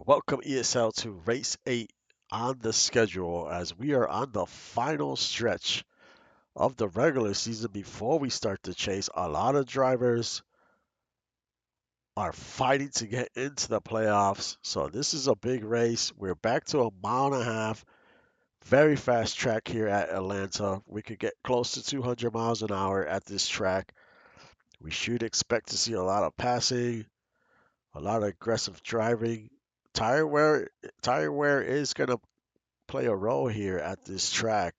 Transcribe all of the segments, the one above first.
Welcome ESL to race 8 on the schedule as we are on the final stretch of the regular season before we start the chase. A lot of drivers are fighting to get into the playoffs, so this is a big race. We're back to a mile and a half, very fast track here at Atlanta. We could get close to 200 miles an hour at this track. We should expect to see a lot of passing, a lot of aggressive driving. Tire wear, tire wear is going to play a role here at this track.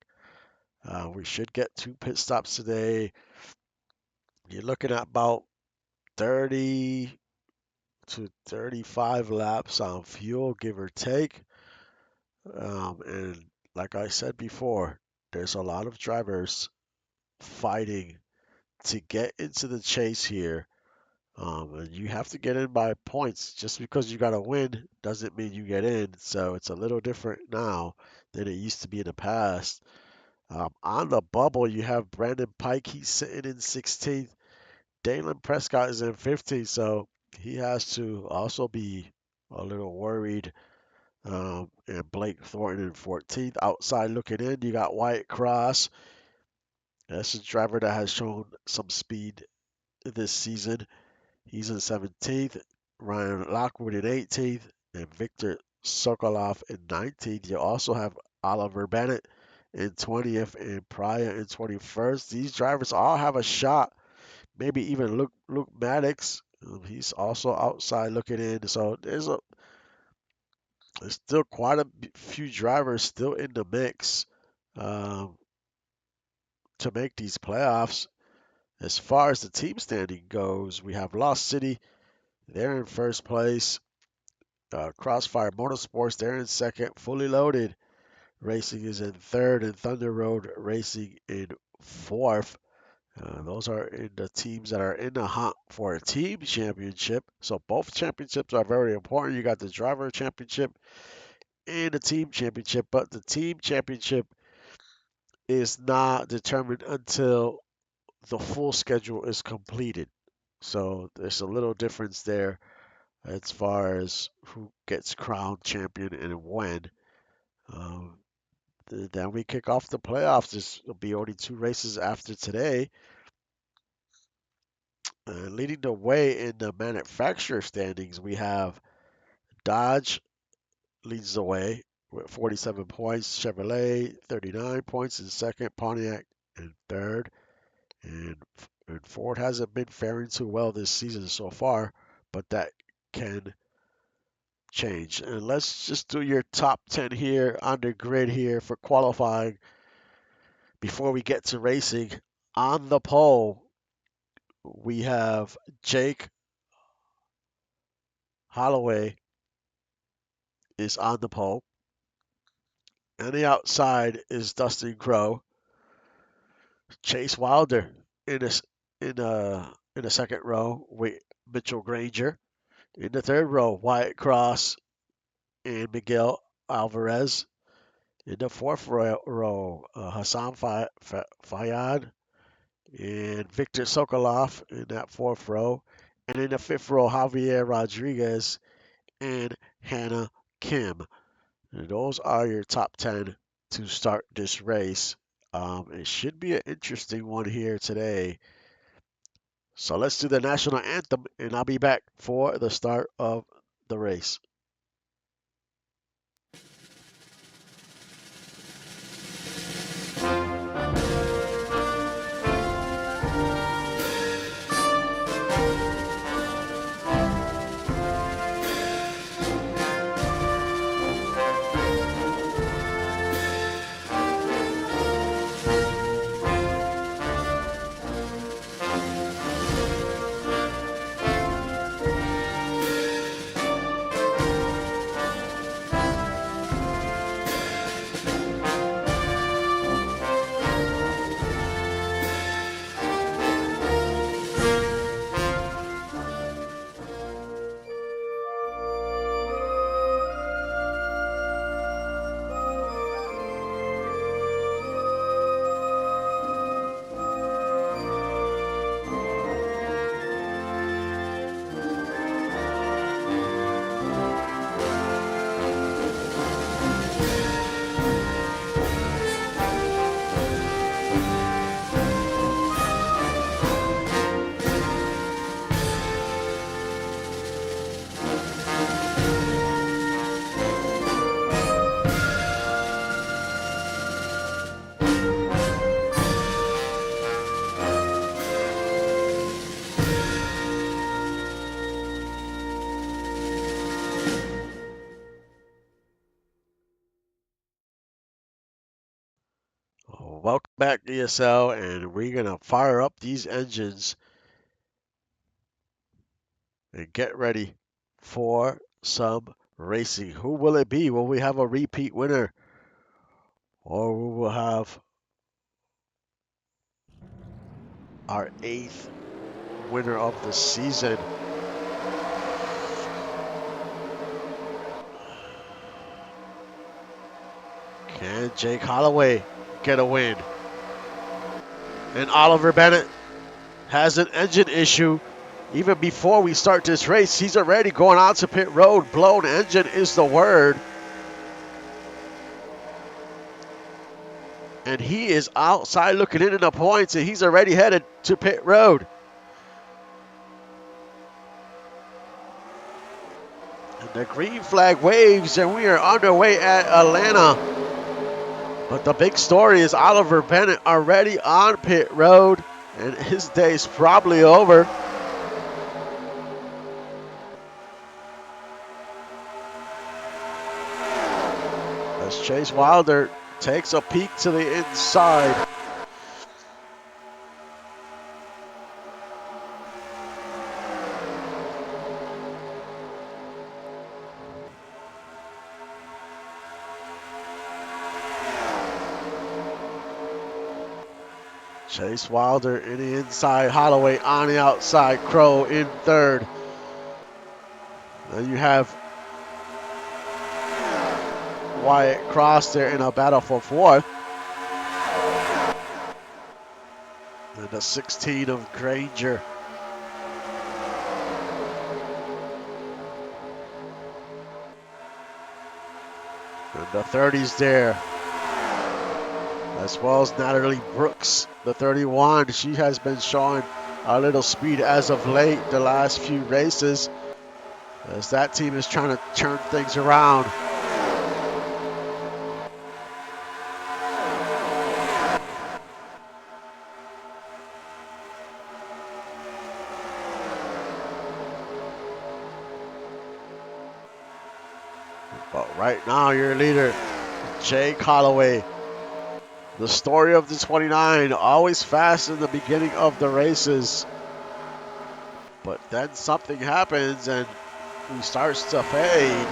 We should get 2 pit stops today. You're looking at about 30 to 35 laps on fuel, give or take. And like I said before, there's a lot of drivers fighting to get into the chase here. And you have to get in by points. Just because you got to win doesn't mean you get in. So it's a little different now than it used to be in the past. On the bubble, you have Brandon Pike. He's sitting in 16th. Dalen Prescott is in 15th, so he has to also be a little worried. And Blake Thornton in 14th. Outside looking in, you got Wyatt Cross. That's a driver that has shown some speed this season. He's in 17th. Ryan Lockwood in 18th. And Victor Sokolov in 19th. You also have Oliver Bennett in 20th and Pryor in 21st. These drivers all have a shot. Maybe even Luke Maddox. He's also outside looking in. So there's still quite a few drivers still in the mix um, to make these playoffs. As far as the team standing goes, we have Lost City. They're in first place. Crossfire Motorsports, they're in second. Fully Loaded Racing is in third, and Thunder Road Racing in fourth. Those are in the teams that are in the hunt for a team championship. So both championships are very important. You got the driver championship and the team championship, but the team championship is not determined until the full schedule is completed. So there's a little difference there as far as who gets crowned champion and when. Um, then we kick off the playoffs. This will be only 2 races after today. Leading the way in the manufacturer standings, we have Dodge leads the way with 47 points, Chevrolet 39 points in second, Pontiac in third, and, and Ford hasn't been faring too well this season so far, but that can change. And let's just do your top 10 here on the grid here for qualifying before we get to racing. On the pole, we have Jake Holloway is on the pole. And the outside is Dustin Crowe. Chase Wilder in the in the second row with Mitchell Granger. In the third row, Wyatt Cross and Miguel Alvarez. In the fourth row, Hassan Fayyad and Victor Sokolov in that fourth row. And in the fifth row, Javier Rodriguez and Hannah Kim. And those are your top 10 to start this race. It should be an interesting one here today. So let's do the national anthem, and I'll be back for the start of the race. Welcome back, ESL, and we're gonna fire up these engines and get ready for some racing. Who will it be? Will we have a repeat winner, or we will have our 8th winner of the season? Can Jake Holloway get a win? And Oliver Bennett has an engine issue. Even before we start this race, he's already going out to pit road. Blown engine is the word. And he is outside looking in the points, and he's already headed to pit road. And the green flag waves, and we are underway at Atlanta. But the big story is Oliver Bennett already on pit road, and his day's probably over. As Chase Wilder takes a peek to the inside. Chase Wilder in the inside, Holloway on the outside, Crow in third. Then you have Wyatt Cross there in a battle for fourth. And the 16 of Granger. And the 30s there. As well as Natalie Brooks, the 31. She has been showing a little speed as of late, the last few races, as that team is trying to turn things around. But right now, your leader, Jake Holloway. The story of the 29, always fast in the beginning of the races. But then something happens and he starts to fade.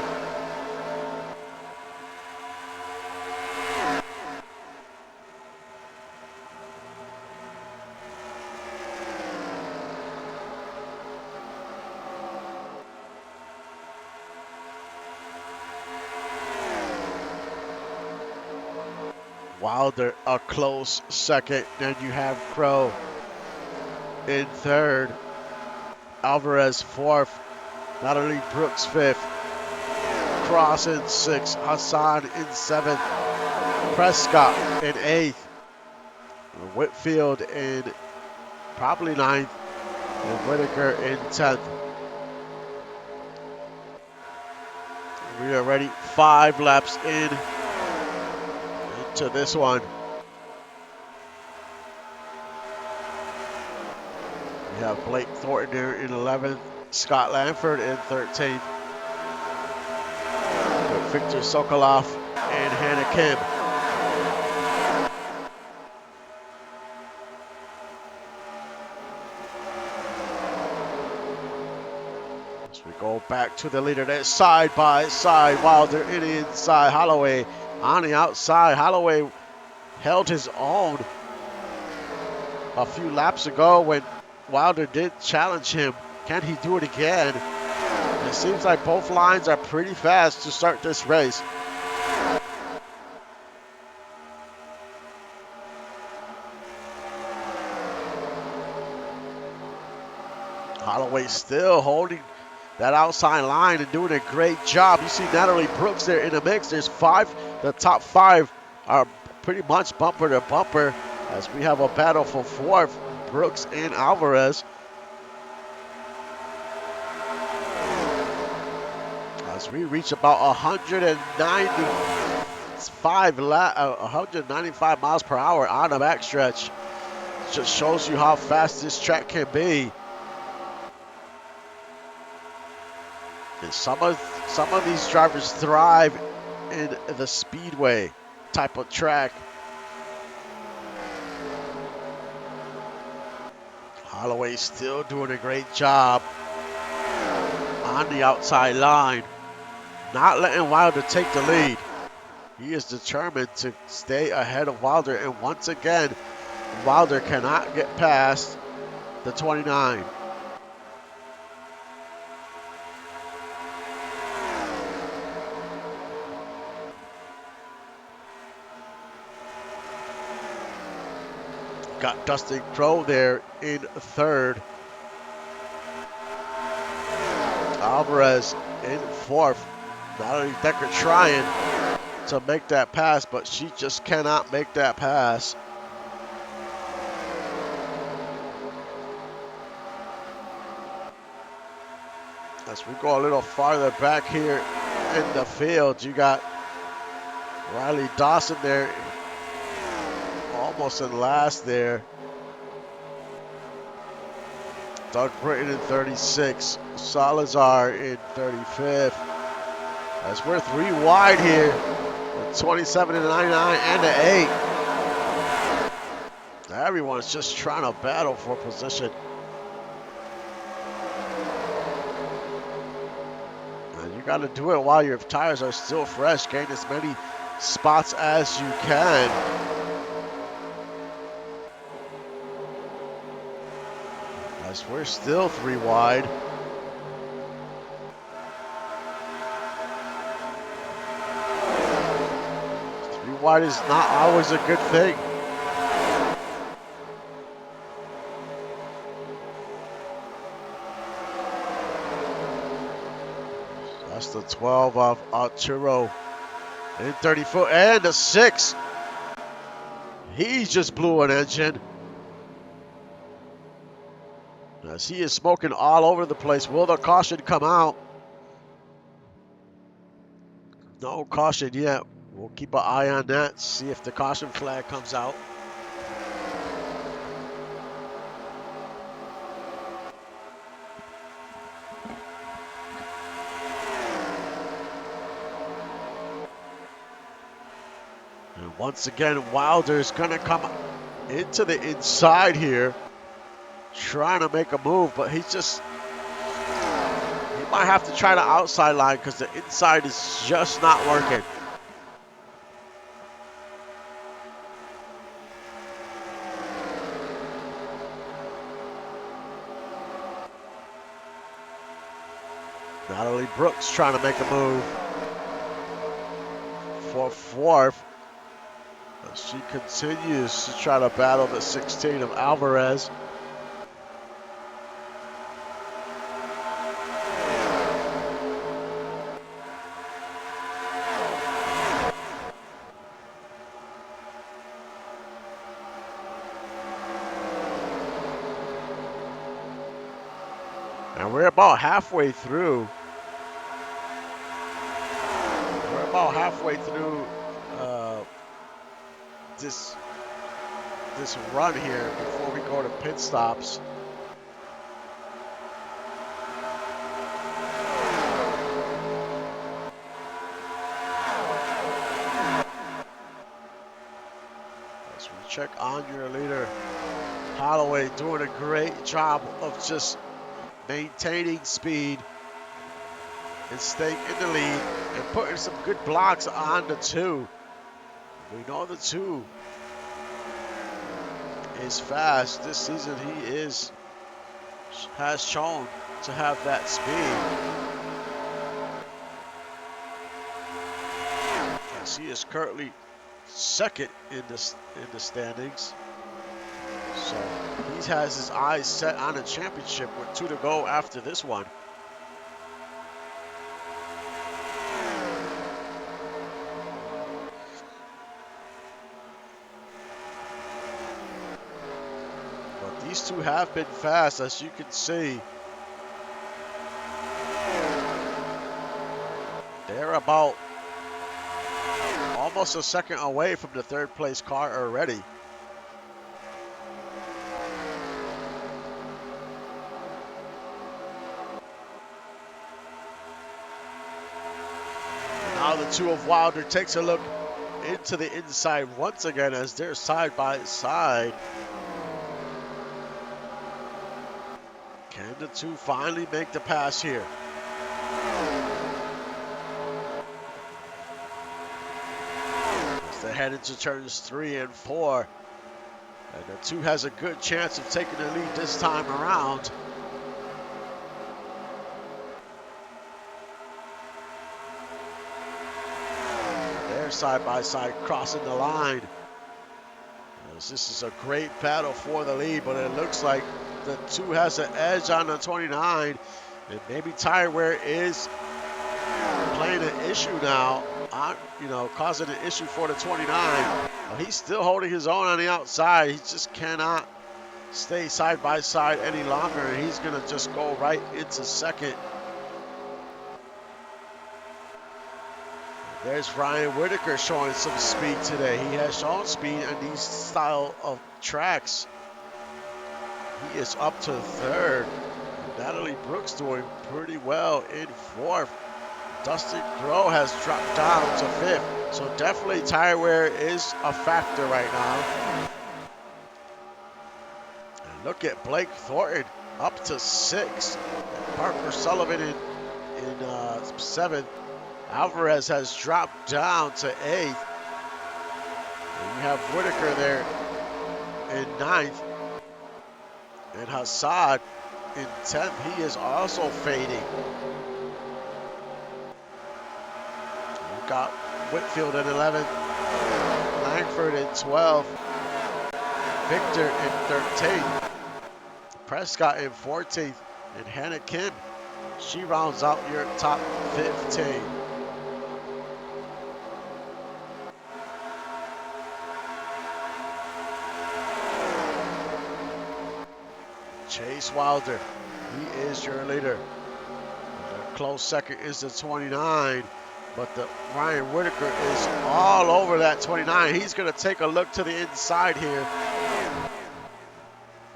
Wilder a close second. Then you have Crow in third. Alvarez fourth. Natalie Brooks fifth. Cross in sixth. Hassan in seventh. Prescott in eighth. Whitfield in probably ninth. And Whitaker in 10th. We are ready 5 laps into this one. We have Blake Thornton there in 11th, Scott Lanford in 13th, with Victor Sokolov and Hannah Kim. As we go back to the leader, that's side by side. Wilder in the inside, Holloway on the outside. Holloway held his own a few laps ago when Wilder did challenge him. Can he do it again? It seems like both lines are pretty fast to start this race. Holloway still holding that outside line and doing a great job. You see Natalie Brooks there in the mix. There's 5. The top 5 are pretty much bumper to bumper as we have a battle for 4th. Brooks and Alvarez. As we reach about 195 miles per hour on the backstretch. Just shows you how fast this track can be. And some of these drivers thrive in the Speedway type of track. Holloway still doing a great job on the outside line, not letting Wilder take the lead. He is determined to stay ahead of Wilder, and once again, Wilder cannot get past the 29. Got Dustin Crowe there in third. Alvarez in fourth. Not only Decker trying to make that pass, but she just cannot make that pass. As we go a little farther back here in the field, you got Riley Dawson there, almost in last there. Doug Britton in 36, Salazar in 35th. As we're 3 wide here, with 27 and 99 and an 8. Everyone's just trying to battle for position. And you got to do it while your tires are still fresh. Gain as many spots as you can. As we're still 3 wide. Wide is not always a good thing. That's the 12 of Arturo in 30 foot and a 6. He just blew an engine. As he is smoking all over the place. Will the caution come out? No caution yet. We'll keep an eye on that, see if the caution flag comes out. And once again, Wilder's gonna come into the inside here, trying to make a move, but he might have to try the outside line because the inside is just not working. Natalie Brooks trying to make a move for fourth. She continues to try to battle the 16 of Alvarez. And we're about halfway through. We're about halfway through this run here before we go to pit stops. As we check on your leader, Holloway doing a great job of just maintaining speed and staying in the lead and putting some good blocks on the 2. We know the 2 is fast. This season he has shown to have that speed. As he is currently second in the standings. So he has his eyes set on a championship with 2 to go after this one. But these 2 have been fast, as you can see. They're about almost a second away from the 3rd place car already. Now the 2 of Wilder takes a look into the inside once again as they're side by side. the two finally make the pass here. As they head into turns 3 and 4. And the 2 has a good chance of taking the lead this time around. They're side by side crossing the line. This is a great battle for the lead, but it looks like the 2 has an edge on the 29. And maybe tire wear is playing an issue now, causing an issue for the 29. He's still holding his own on the outside. He just cannot stay side by side any longer, and he's going to just go right into second. There's Ryan Whitaker showing some speed today. He has shown speed on these style of tracks. He is up to third. Natalie Brooks doing pretty well in fourth. Dustin Crowe has dropped down to fifth. So definitely tire wear is a factor right now. And look at Blake Thornton up to sixth. Parker Sullivan in seventh. Alvarez has dropped down to eighth. And you have Whitaker there in ninth. And Hassad in 10th. He is also fading. We've got Whitfield in 11th. Langford in 12th. Victor in 13th. Prescott in 14th. And Hannah Kim, she rounds out your top 15. Chase Wilder, he is your leader. A close second is the 29, but the Ryan Whitaker is all over that 29. He's going to take a look to the inside here.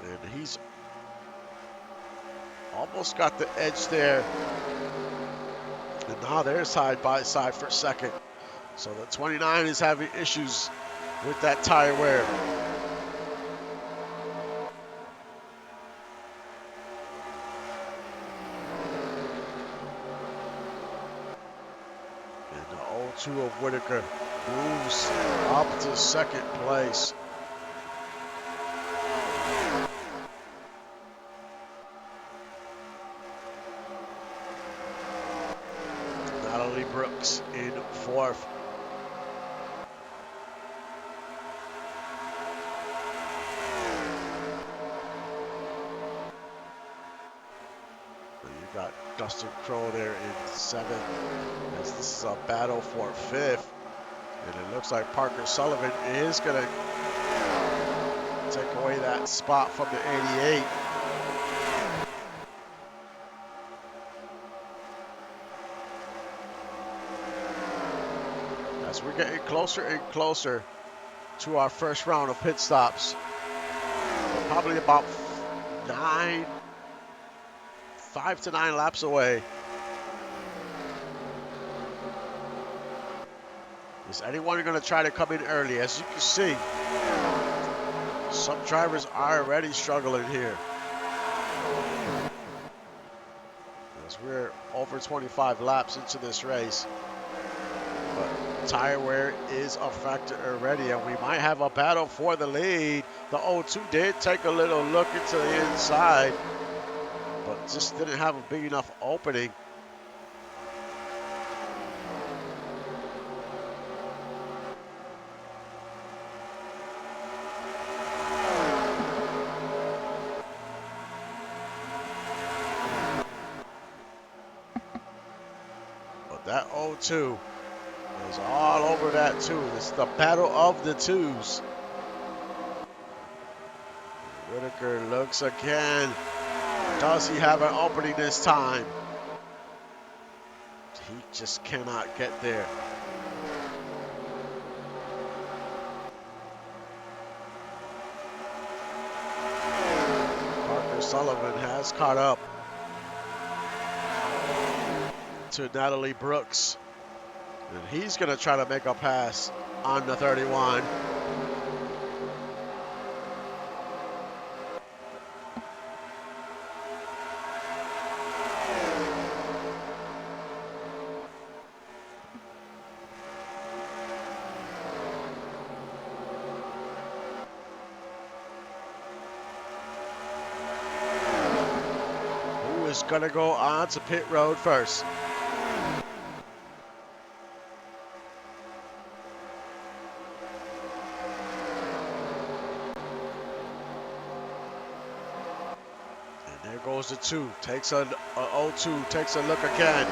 And he's almost got the edge there. And now they're side by side for second. So the 29 is having issues with that tire wear. And the 0-2 of Whitaker moves up to second place. Natalie Brooks in fourth. You got Dustin Crowe there in seventh, as this is a battle for fifth. And it looks like Parker Sullivan is going to take away that spot from the 88. As we're getting closer and closer to our first round of pit stops, we're probably about 5 to 9 laps away. Is anyone going to try to come in early? As you can see, some drivers are already struggling here. As we're over 25 laps into this race. But tire wear is a factor already, and we might have a battle for the lead. The 0-2 did take a little look into the inside, but just didn't have a big enough opening. But that 0-2 is all over that 2. It's the battle of the 2s. Whitaker looks again. Does he have an opening this time? He just cannot get there. Parker Sullivan has caught up to Natalie Brooks. And he's going to try to make a pass on the 31. gonna go on to pit road first. And there goes the 2. Takes a 0-2, takes a look again.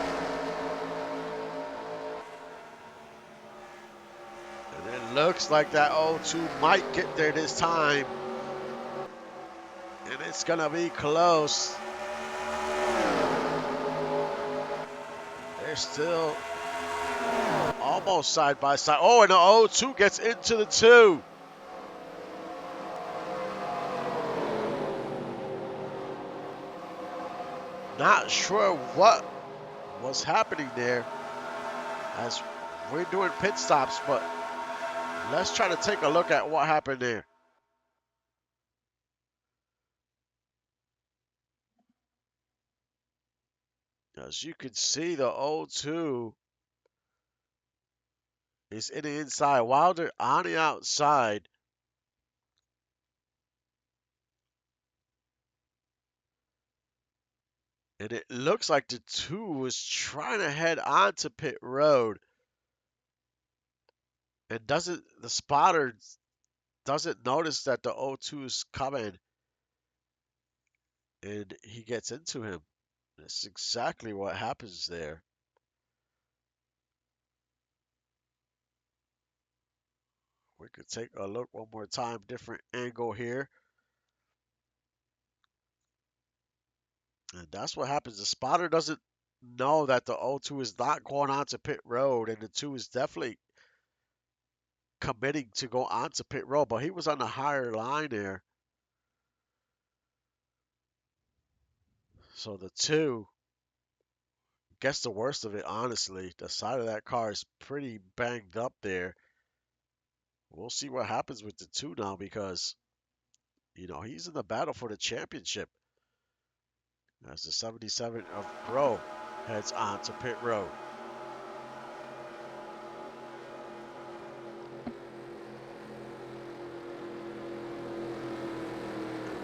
And it looks like that 0-2 might get there this time. And it's gonna be close. They're still almost side by side. Oh, and the 0-2 gets into the 2. Not sure what was happening there as we're doing pit stops, but let's try to take a look at what happened there. As you can see, the 0-2 is in the inside. Wilder on the outside. And it looks like the 2 was trying to head onto pit road. And the spotter doesn't notice that the 0-2 is coming. And he gets into him. That's exactly what happens there. We could take a look one more time, different angle here. And that's what happens. The spotter doesn't know that the 0-2 is not going onto pit road, and the 2 is definitely committing to go onto pit road, but he was on the higher line there. So the 2 gets the worst of it, honestly. The side of that car is pretty banged up there. We'll see what happens with the 2 now because, he's in the battle for the championship as the 77 of Pro heads on to pit road.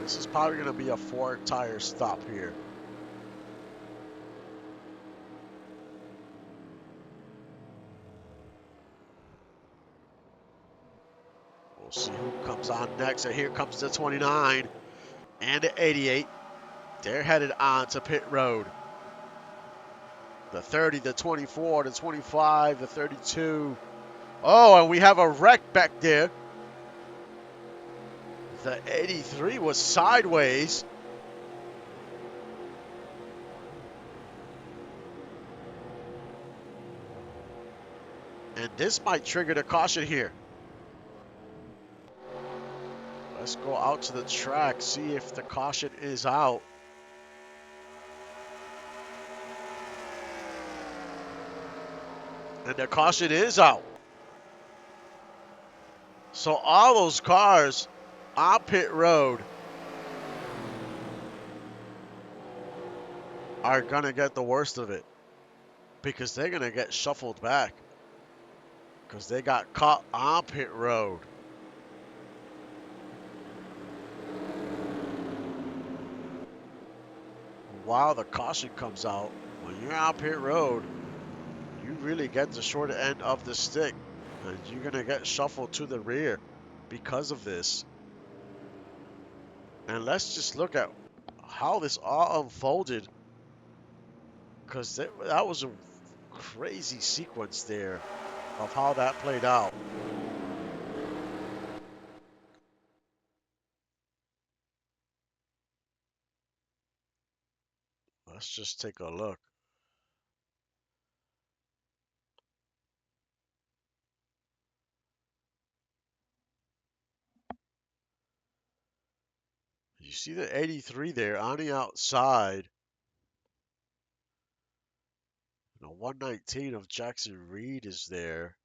This is probably going to be a 4-tire stop here. We'll see who comes on next. And here comes the 29 and the 88. They're headed on to pit road. The 30, the 24, the 25, the 32. Oh, and we have a wreck back there. The 83 was sideways. And this might trigger the caution here. Let's go out to the track, see if the caution is out. And the caution is out. So all those cars on pit road are going to get the worst of it because they're going to get shuffled back because they got caught on pit road. While the caution comes out, when you're on pit road, you really get the short end of the stick and you're going to get shuffled to the rear because of this. And let's just look at how this all unfolded because that was a crazy sequence there of how that played out. Let's just take a look. You see the 83 there on the outside. The 119 of Jackson Reed is there.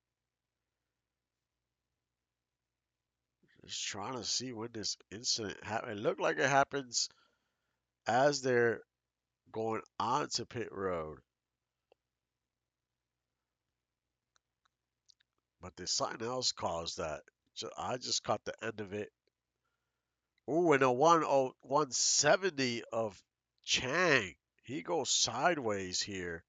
Just trying to see when this incident happened. It looked like it happens as they're going onto pit road. But there's something else caused that. I just caught the end of it. Ooh, and a 170 of Chang He goes sideways here.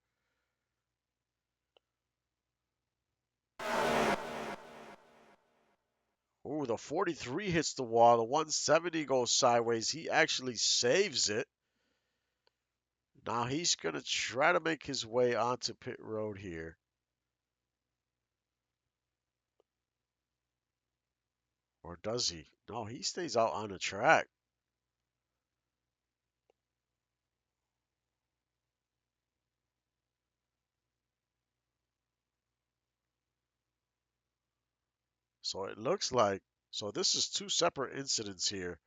Ooh, the 43 hits the wall. The 170 goes sideways. He actually saves it. Now he's going to try to make his way onto pit road here. Or does he? No, he stays out on the track. So it looks like, so this is two separate incidents here.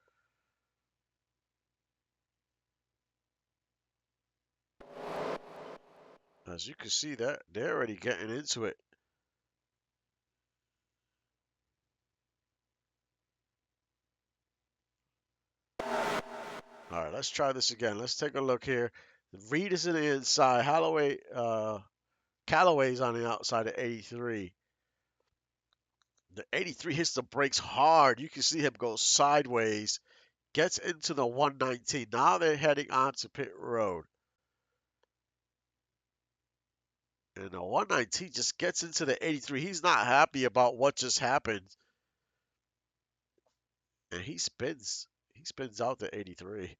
As you can see, that they're already getting into it. All right, let's try this again. Let's take a look here. Reed is in the inside. Callaway's on the outside of 83. The 83 hits the brakes hard. You can see him go sideways, gets into the 119. Now they're heading onto pit road. And the 119 just gets into the 83. He's not happy about what just happened. And he spins. He spins out the 83.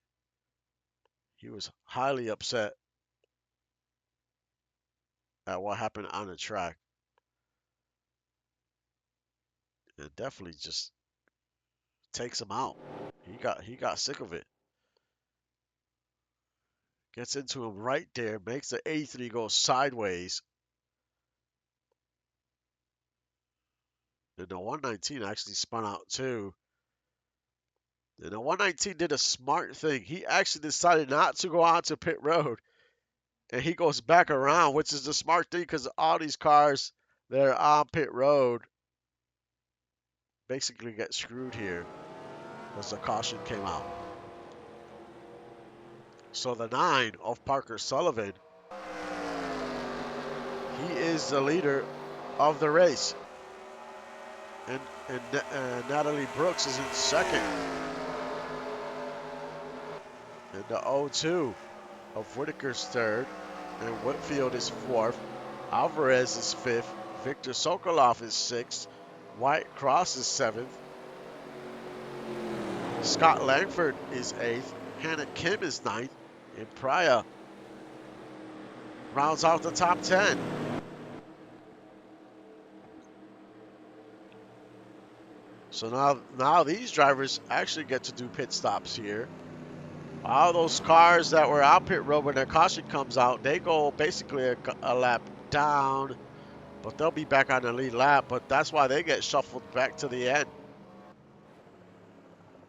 He was highly upset at what happened on the track. And definitely just takes him out. He got sick of it. Gets into him right there, makes the 83 go sideways. And the 119 actually spun out too. And the 119 did a smart thing. He actually decided not to go onto pit road. And he goes back around, which is the smart thing because all these cars that are on pit road basically get screwed here because the caution came out. So the 9 of Parker Sullivan, he is the leader of the race. And Natalie Brooks is in second. And the 0-2 of Whitaker's third. And Whitfield is fourth. Alvarez is fifth. Victor Sokolov is sixth. White Cross is seventh. Scott Langford is eighth. Hannah Kim is ninth. And Pryor rounds out the top 10. So now these drivers actually get to do pit stops here. All those cars that were out pit road when their caution comes out, they go basically a lap down, but they'll be back on the lead lap. But that's why they get shuffled back to the end.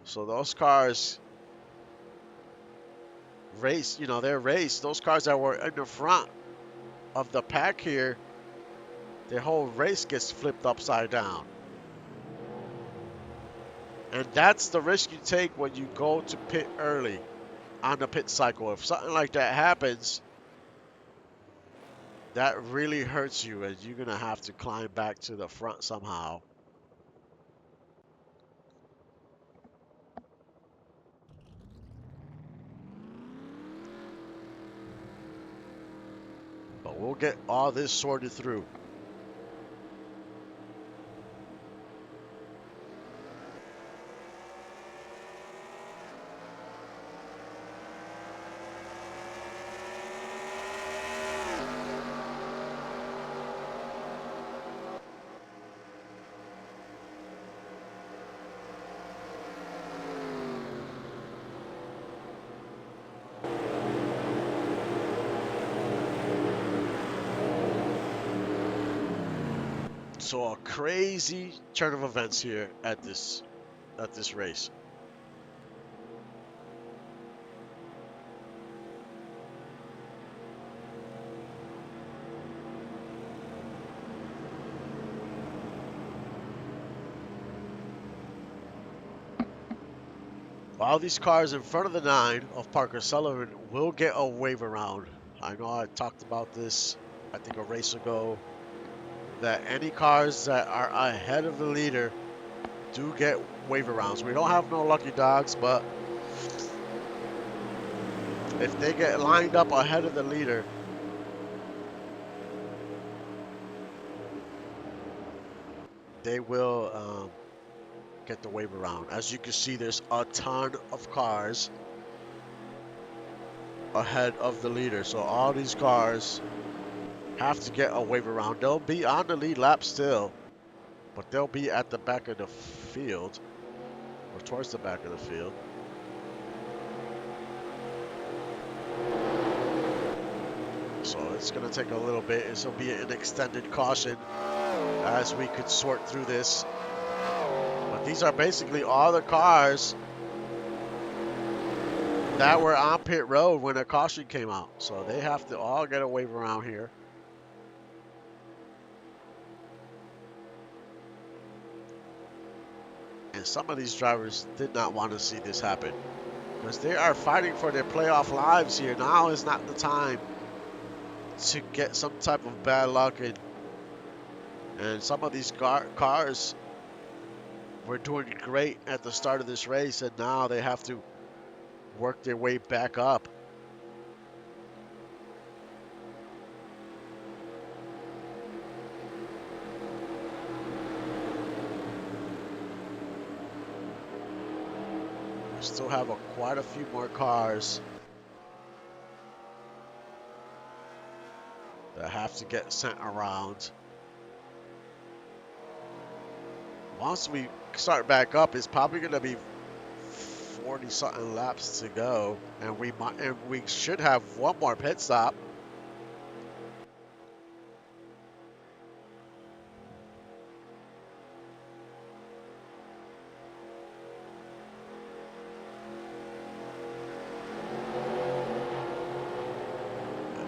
So those cars race, they're raced. Those cars that were in the front of the pack here, their whole race gets flipped upside down. And that's the risk you take when you go to pit early on the pit cycle. If something like that happens, that really hurts you, and you're going to have to climb back to the front somehow. But we'll get all this sorted through. So a crazy turn of events here at this race. All these cars in front of the 9 of Parker Sullivan will get a wave around. I know I talked about this, I think a race ago, that any cars that are ahead of the leader do get wave arounds. We don't have no lucky dogs, but If they get lined up ahead of the leader, they will get the wave around. As you can see, there's a ton of cars ahead of the leader. So all these cars have to get a wave around. They'll be on the lead lap still, but they'll be at the back of the field, or towards the back of the field. So it's going to take a little bit. This will be an extended caution as we could sort through this. But these are basically all the cars that were on pit road when a caution came out. So they have to all get a wave around here. And some of these drivers did not want to see this happen, because they are fighting for their playoff lives here. Now is not the time to get some type of bad luck. And some of these cars were doing great at the start of this race, and now they have to work their way back up. We still have quite a few more cars that have to get sent around. Once we start back up, it's probably going to be 40-something laps to go, and we should have one more pit stop.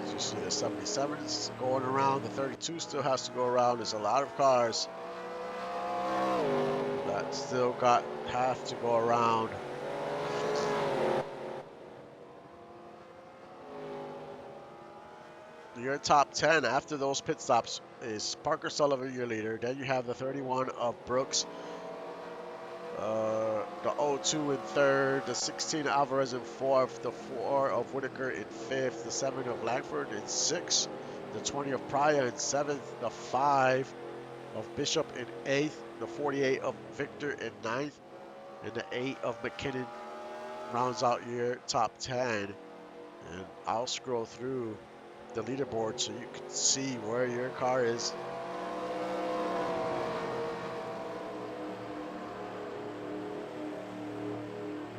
As you see, the 77 is going around, the 32 still has to go around. There's a lot of cars that still have to go around. Your top 10 after those pit stops is Parker Sullivan, your leader. Then you have the 31 of Brooks, the 02 in third, the 16 Alvarez in fourth, the 4 of Whitaker in fifth, the 7 of Langford in sixth, the 20 of Pryor in seventh, the 5 of Bishop in eighth, the 48 of Victor in ninth, and the 8 of McKinnon rounds out your top 10. And I'll scroll through the leaderboard so you can see where your car is.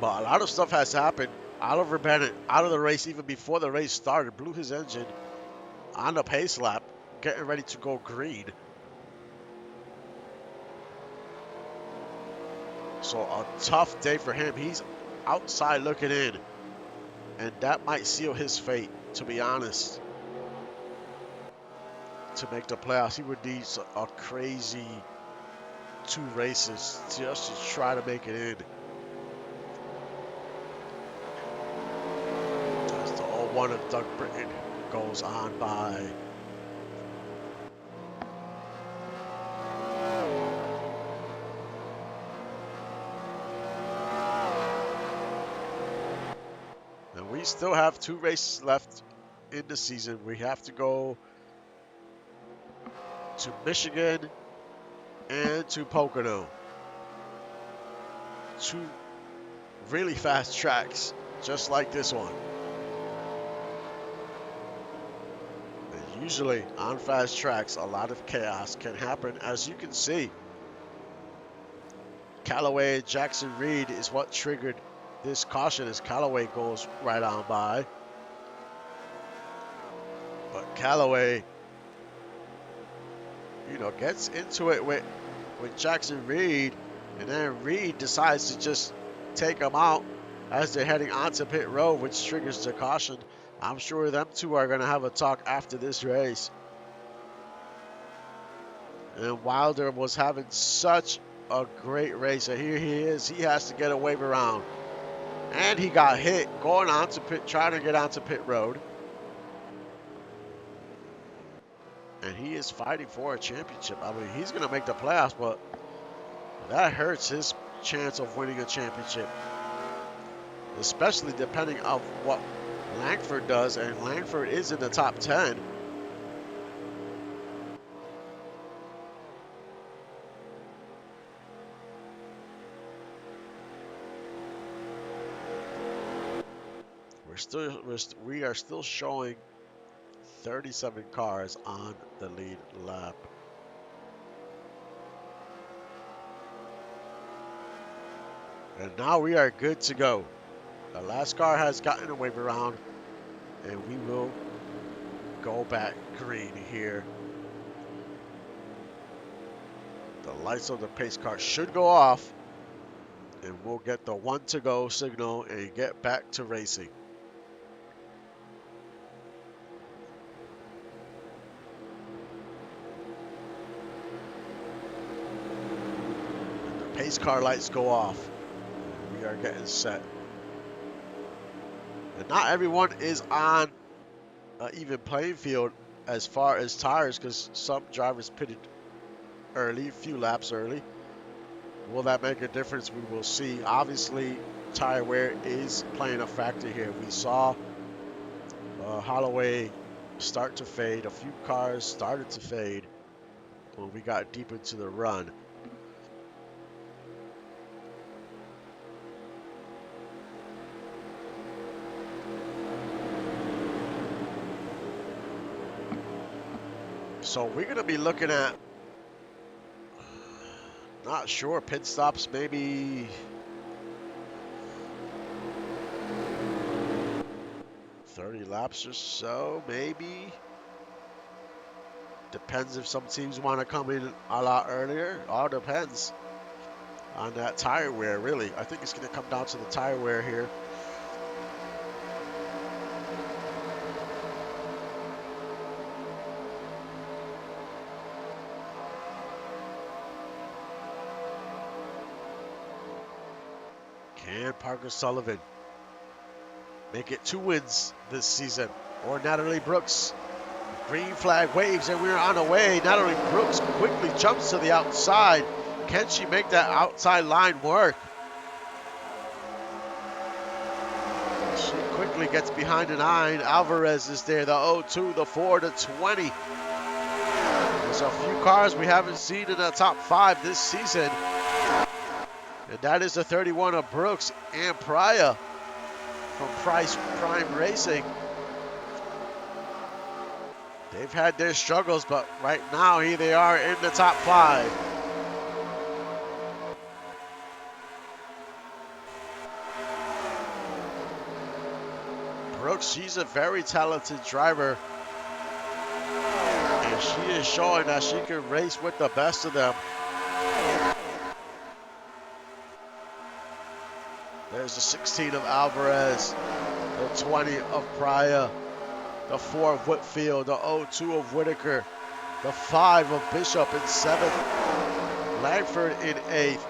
But a lot of stuff has happened. Oliver Bennett out of the race even before the race started, blew his engine on the pace lap, getting ready to go green. So a tough day for him. He's outside looking in, and that might seal his fate, to be honest. To make the playoffs, he would need a crazy 2 races just to try to make it in. As the 01 of Doug Britton goes on by. And we still have 2 races left in the season. We have to go to Michigan and to Pocono. 2 really fast tracks, just like this one. And usually on fast tracks, a lot of chaos can happen, as you can see. Callaway and Jackson Reed is what triggered this caution as Callaway goes right on by. But Callaway, gets into it with Jackson Reed, and then Reed decides to just take him out as they're heading onto pit road, which triggers the caution. I'm sure them two are going to have a talk after this race. And Wilder was having such a great race, and here he is. He has to get a wave around, and he got hit going onto pit, trying to get onto pit road. And he is fighting for a championship. I mean, he's going to make the playoffs, but that hurts his chance of winning a championship, especially depending on what Langford does, and Langford is in the top 10. We are still showing 37 cars on the lead lap. And now we are good to go. The last car has gotten a wave around, and we will go back green here. The lights of the pace car should go off, and we'll get the 1 to go signal and get back to racing. And the pace car lights go off. We are getting set. And not everyone is on an even playing field as far as tires, because some drivers pitted early, a few laps early. Will that make a difference? We will see. Obviously, tire wear is playing a factor here. We saw Holloway start to fade. A few cars started to fade when we got deep into the run. So we're going to be looking at, not sure, pit stops maybe 30 laps or so, maybe. Depends if some teams want to come in a lot earlier. All depends on that tire wear, really. I think it's going to come down to the tire wear here. Can Parker Sullivan make it 2 wins this season? Or Natalie Brooks? Green flag waves and we're on the way. Natalie Brooks quickly jumps to the outside. Can she make that outside line work? She quickly gets behind the 9. Alvarez is there, the 02, the 4, the 20. There's a few cars we haven't seen in the top 5 this season. And that is the 31 of Brooks and Praya from Prime Racing. They've had their struggles, but right now here they are in the top 5. Brooks, she's a very talented driver. And she is showing that she can race with the best of them. There's the 16 of Alvarez, the 20 of Praya, the 4 of Whitfield, the 02 of Whitaker, the 5 of Bishop in 7th, Langford in 8th,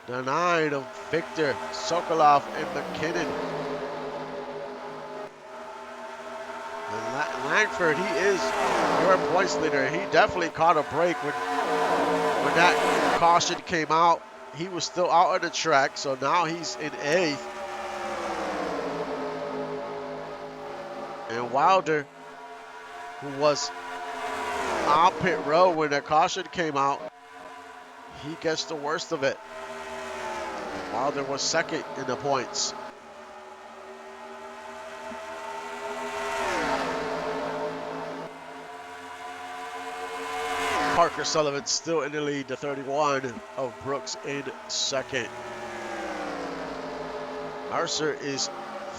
the 9 of Victor, Sokolov, and McKinnon. And Langford, he is your points leader. He definitely caught a break when that caution came out. He was still out on the track, so now he's in 8th. And Wilder, who was on pit road when the caution came out, he gets the worst of it. Wilder was 2nd in the points. Parker Sullivan still in the lead, the 31 of Brooks in 2nd. Mercer is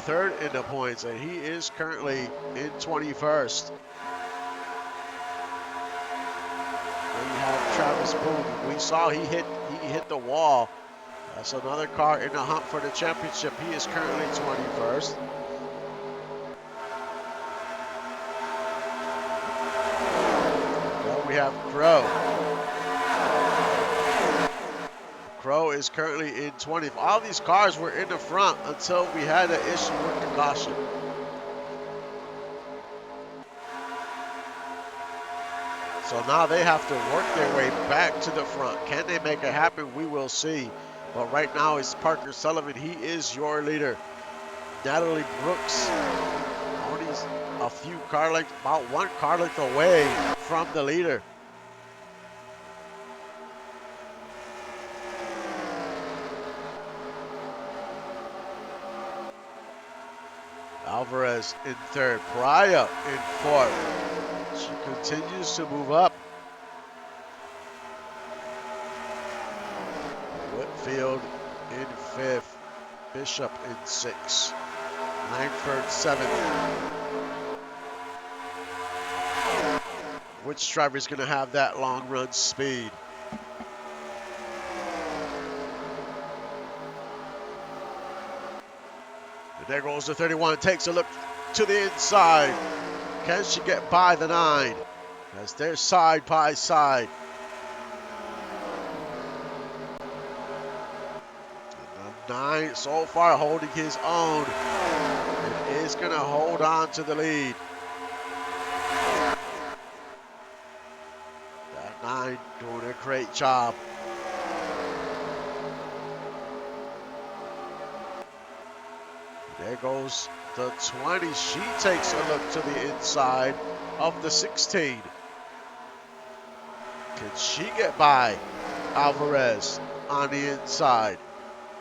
3rd in the points, and he is currently in 21st. Then you have Travis Boone. We saw he hit the wall. That's another car in the hunt for the championship. He is currently 21st. Then we have Crow. Crow is currently in 20th. All these cars were in the front until we had an issue with the caution. So now they have to work their way back to the front. Can they make it happen? We will see. But right now it's Parker Sullivan. He is your leader. Natalie Brooks only a few car lengths, about 1 car length away from the leader. Alvarez in third, Pryor in fourth. She continues to move up. Whitfield in fifth, Bishop in sixth, Langford seventh. Which driver is going to have that long run speed? And there goes the 31, takes a look to the inside. Can she get by the 9? As they're side by side. And the 9 so far holding his own. And is going to hold on to the lead. That 9 doing a great job. There goes the 20. She takes a look to the inside of the 16. Can she get by Alvarez on the inside?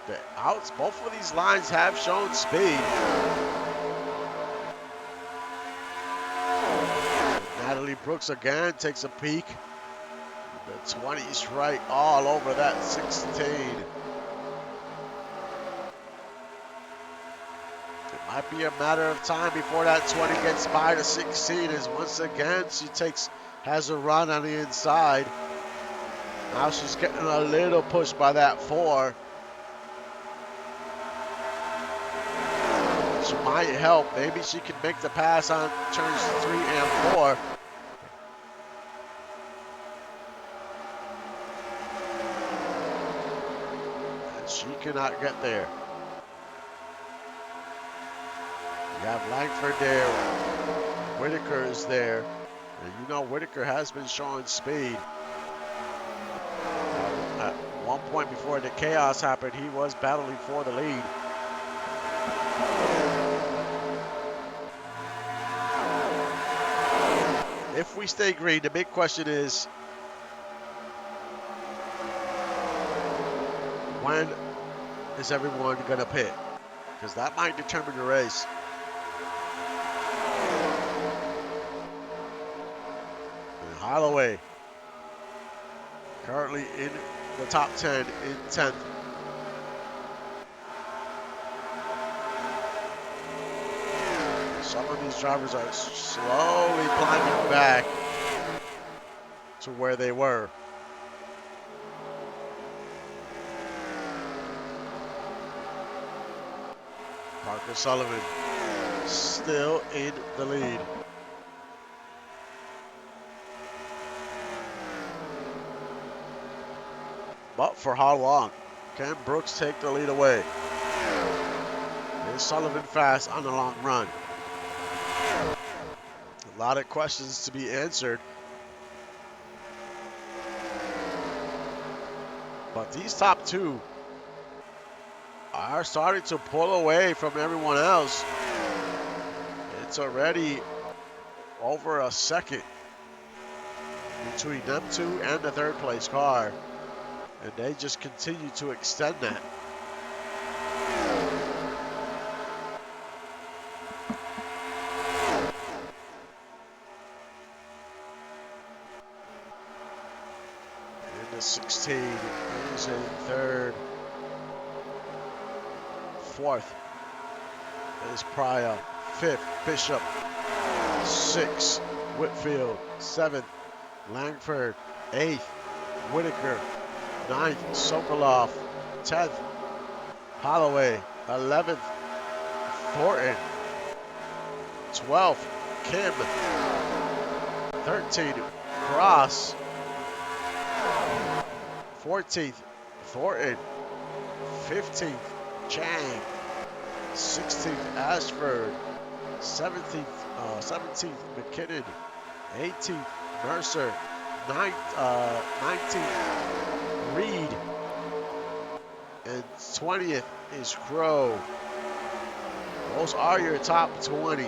The outs, both of these lines have shown speed. Natalie Brooks again takes a peek. The 20's right all over that 16. Might be a matter of time before that 20 gets by the 16, as once again she has a run on the inside. Now she's getting a little push by that 4. Which might help. Maybe she can make the pass on turns 3 and 4. And she cannot get there. You have Langford there, Whitaker is there, and you know Whitaker has been showing speed. At one point before the chaos happened, he was battling for the lead. If we stay green, the big question is, when is everyone going to pit? Because that might determine the race. Holloway currently in the top 10 in 10th. Some of these drivers are slowly climbing back to where they were. Parker Sullivan still in the lead. But for how long? Can Brooks take the lead away? Is Sullivan fast on the long run? A lot of questions to be answered. But these top 2 are starting to pull away from everyone else. It's already over a second between them 2 and the 3rd place car. And they just continue to extend that. And the 16 is in 3rd. 4th is Pryor. 5th, Bishop. 6th, Whitfield. 7th, Langford. 8th, Whitaker. 9th, Sokolov. 10th, Holloway. 11th, Thornton. 12th, Kim. 13th, Cross. 14th, Thornton. 15th, Chang. 16th, Ashford. 17th, McKinnon. 18th, Mercer. 19th, Reed, and 20th is Crow. Those are your top 20.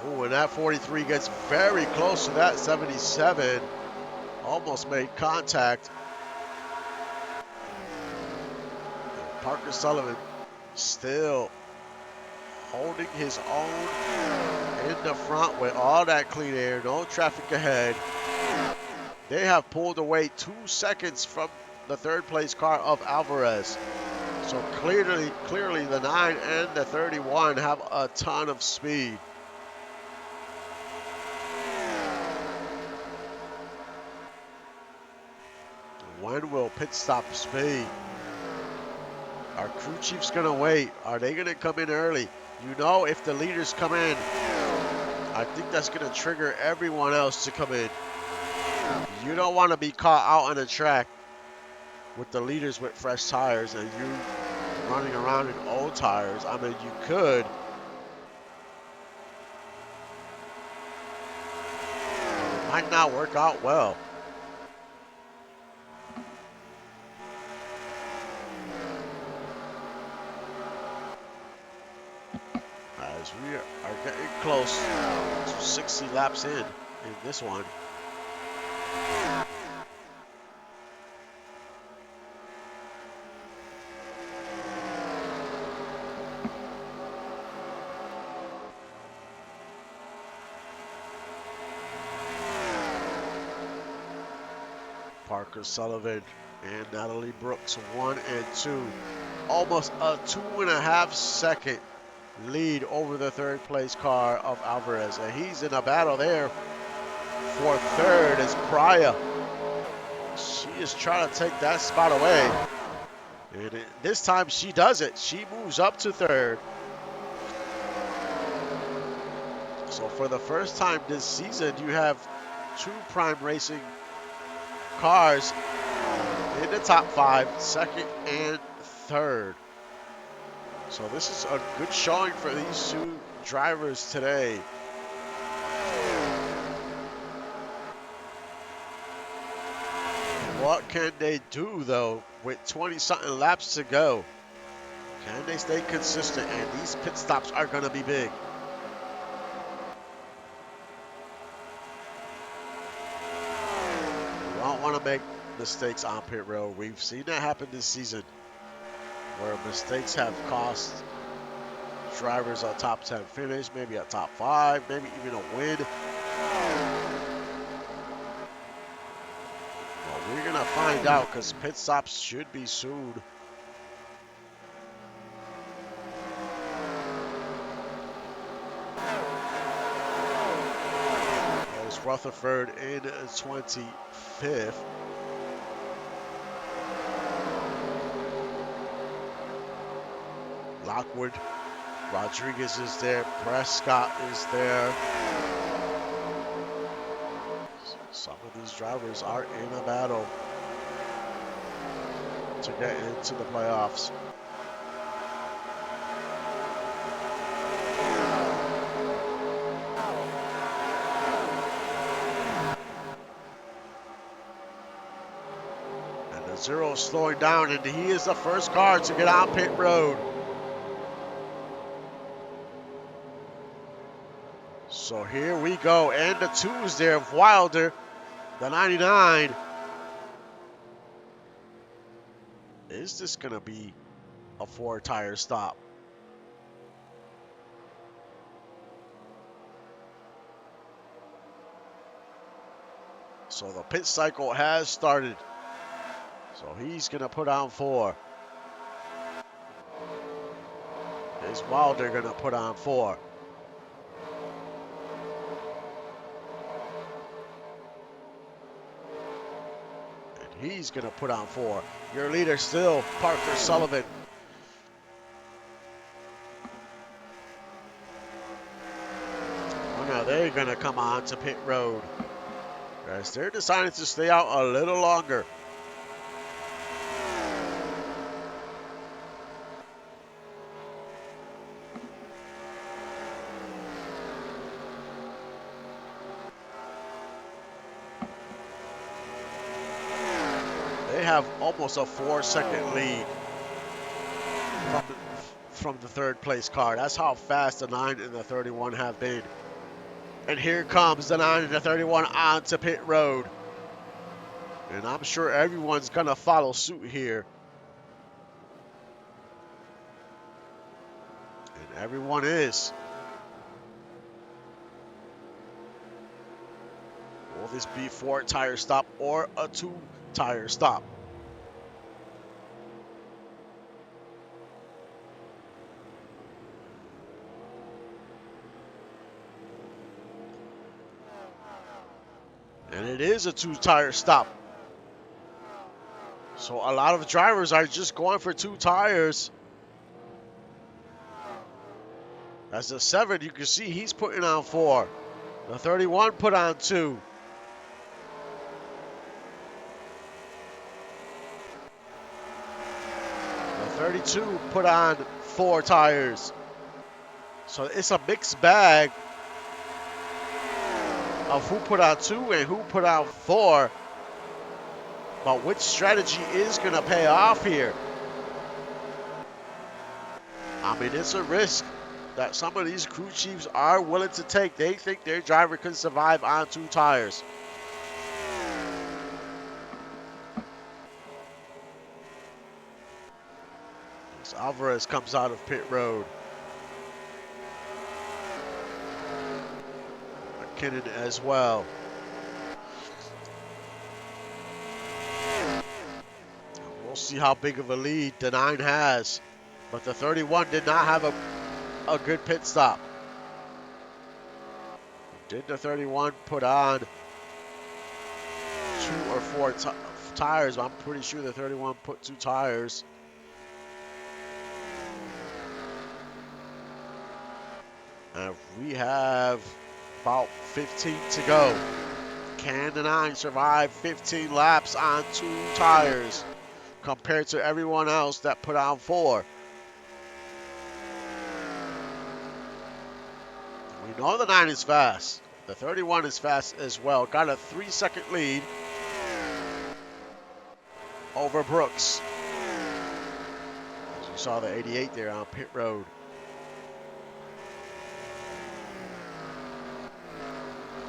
Oh, and that 43 gets very close to that 77. Almost made contact. Parker Sullivan still holding his own in the front with all that clean air, no traffic ahead. They have pulled away 2 seconds from the third place car of Alvarez. So clearly the 9 and the 31 have a ton of speed. When will pit stops be? Are crew chiefs gonna wait? Are they gonna come in early? You know, if the leaders come in, I think that's gonna trigger everyone else to come in. You don't want to be caught out on the track with the leaders with fresh tires and you running around in old tires. I mean, you could, but it might not work out well. As we are getting close to 60 laps in this one. Parker Sullivan and Natalie Brooks, 1 and 2. Almost a 2.5 second lead over the third place car of Alvarez. And he's in a battle there for third as Praya. She is trying to take that spot away. And this time she does it. She moves up to third. So for the first time this season, you have 2 Prime Racing cars in the top 5, second and third. So this is a good showing for these 2 drivers today. What can they do though with 20-something laps to go? Can they stay consistent? And these pit stops are going to be big. You don't want to make mistakes on pit road. We've seen that happen this season, where mistakes have cost drivers a top 10 finish, maybe a top 5, maybe even a win. Well, we're going to find out because pit stops should be soon. There's Rutherford in 25th. Lockwood, Rodriguez is there, Prescott is there. Some of these drivers are in a battle to get into the playoffs. And the zero is slowing down, and he is the first car to get on pit road. So here we go, and the 2 is there of Wilder, the 99. Is this going to be a 4-tire stop? So the pit cycle has started. So he's going to put on 4. Is Wilder going to put on 4? He's going to put on 4. Your leader still, Parker Sullivan. Well, now they're going to come on to pit road, as they're deciding to stay out a little longer. have almost a 4-second lead from the third place car. That's how fast the 9 and the 31 have been. And here comes the 9 and the 31 onto pit road. And I'm sure everyone's going to follow suit here. And everyone is. Will this be 4-tire stop or a 2-tire stop? And it is a 2-tire stop. So a lot of drivers are just going for 2 tires. As the 7, you can see he's putting on 4. The 31 put on 2. The 32 put on 4 tires. So it's a mixed bag of who put on 2 and who put on 4. But which strategy is going to pay off here? I mean, it's a risk that some of these crew chiefs are willing to take. They think their driver can survive on 2 tires. As Alvarez comes out of pit road. McKinnon as well. We'll see how big of a lead the 9 has. But the 31 did not have a good pit stop. Did the 31 put on 2 or 4 tires? I'm pretty sure the 31 put 2 tires. And we have about 15 to go. Can the 9 survive 15 laps on 2 tires compared to everyone else that put on 4? We know the 9 is fast. The 31 is fast as well. Got a 3-second lead over Brooks. As you saw the 88 there on pit road.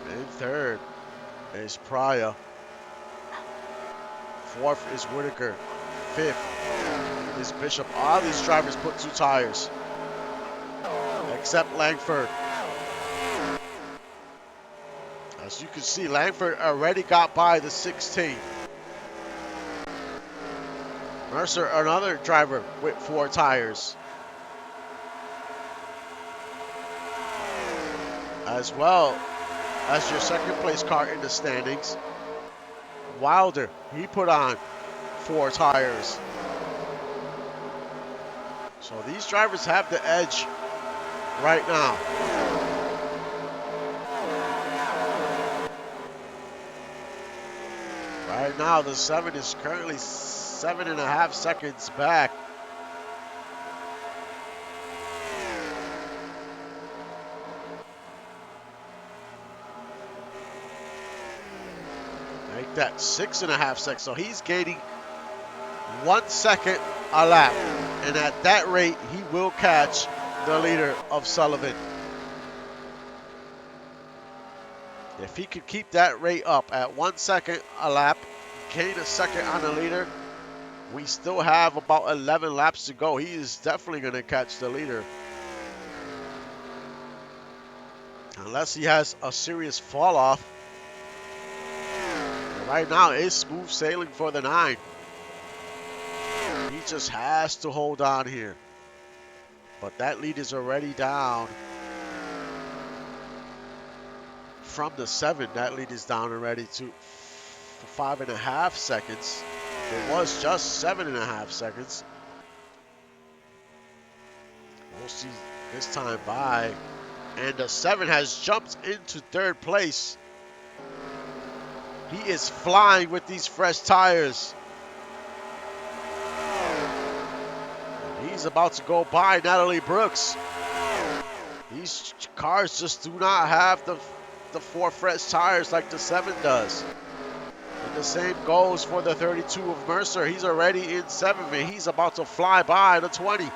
In third is Pryor. 4th is Whitaker. 5th is Bishop. All these drivers put 2 tires, except Langford. As you can see, Langford already got by the 16. Mercer, another driver with 4 tires. As well as your second place car in the standings, Wilder, he put on 4 tires. So these drivers have the edge right now. Right now, the 7 is currently 7.5 seconds back. Make that 6.5 seconds. So he's gaining 1 second a lap. And at that rate, he will catch the leader of Sullivan. If he could keep that rate up at 1 second a lap, gain a second on the leader, we still have about 11 laps to go. He is definitely going to catch the leader. Unless he has a serious fall off. Right now, it's smooth sailing for the 9. He just has to hold on here. But that lead is already down. From the 7, that lead is down already to 5.5 seconds. It was just 7.5 seconds. We'll see this time by. And the 7 has jumped into 3rd place. He is flying with these fresh tires. And he's about to go by Natalie Brooks. These cars just do not have the 4 fresh tires like the 7 does. And the same goes for the 32 of Mercer. He's already in 7th, and he's about to fly by the 20.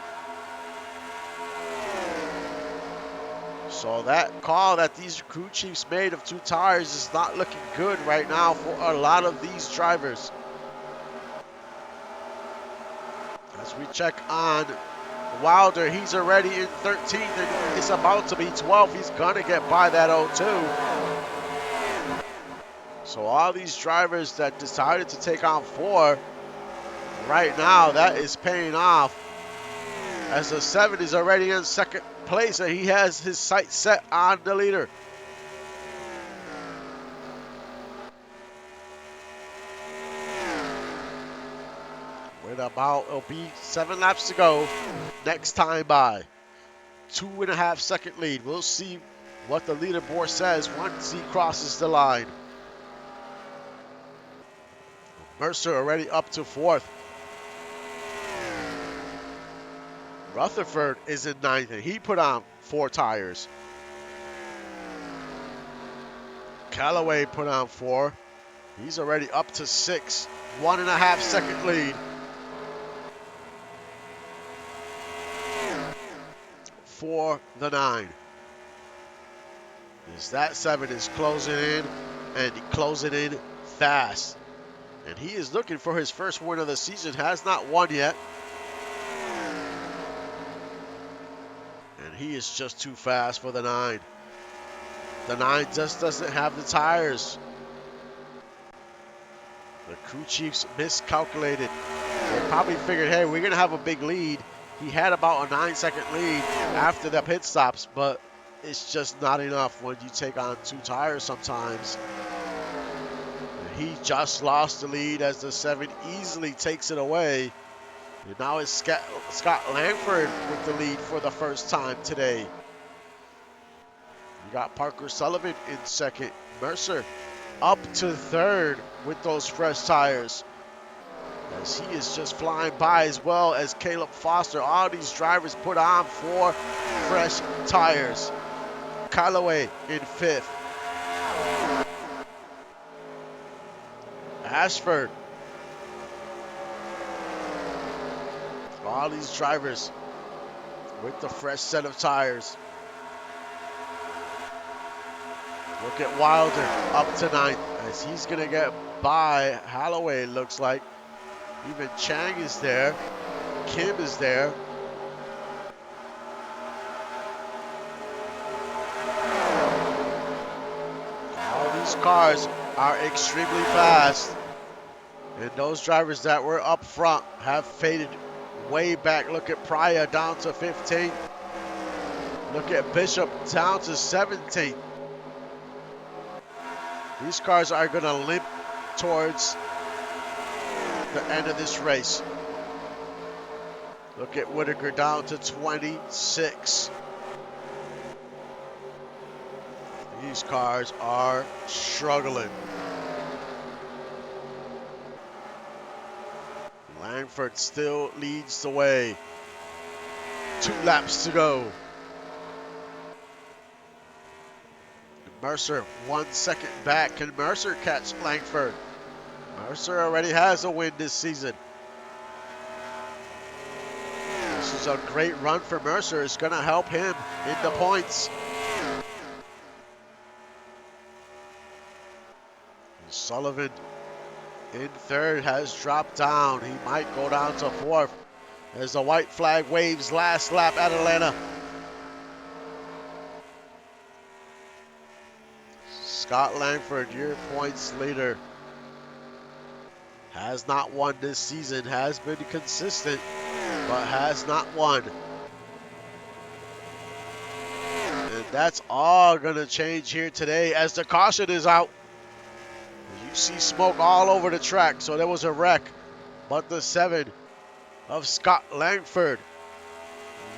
So that call that these crew chiefs made of 2 tires is not looking good right now for a lot of these drivers. As we check on Wilder, he's already in 13th, and it's about to be 12th. He's going to get by that 02. So all these drivers that decided to take on 4, right now that is paying off. As the 7 is already in 2nd place, and he has his sights set on the leader. With about, it'll be 7 laps to go next time by. 2.5 second lead. We'll see what the leaderboard says once he crosses the line. Mercer already up to 4th. Rutherford is in 9th, and he put on 4 tires. Callaway put on 4. He's already up to 6. 1.5 second lead. For the 9. As that 7 is closing in, and closing in fast. And he is looking for his first win of the season. Has not won yet. And he is just too fast for the 9. The 9 just doesn't have the tires. The crew chiefs miscalculated. They probably figured, hey, we're going to have a big lead. He had about a 9-second lead after the pit stops, but it's just not enough when you take on 2 tires sometimes. He just lost the lead as the 7 easily takes it away. And now it's Scott Langford with the lead for the first time today. You got Parker Sullivan in 2nd. Mercer up to 3rd with those fresh tires. As he is just flying by, as well as Caleb Foster. All these drivers put on 4 fresh tires. Callaway in 5th. Ashford. All these drivers with the fresh set of tires. Look at Wilder up to 9th as he's going to get by Holloway, looks like. Even Chang is there. Kim is there. All these cars are extremely fast. And those drivers that were up front have faded way back. Look at Pryor down to 15th. Look at Bishop down to 17th. These cars are going to limp towards the end of this race. Look at Whitaker down to 26. These cars are struggling. Langford still leads the way. 2 laps to go. Mercer 1 second back. Can Mercer catch Langford? Mercer already has a win this season. This is a great run for Mercer. It's going to help him in the points. Sullivan in 3rd has dropped down. He might go down to 4th as the white flag waves last lap at Atlanta. Scott Langford, your points leader, has not won this season, has been consistent, but has not won. And that's all going to change here today as the caution is out. You see smoke all over the track, so there was a wreck. But the 7 of Scott Langford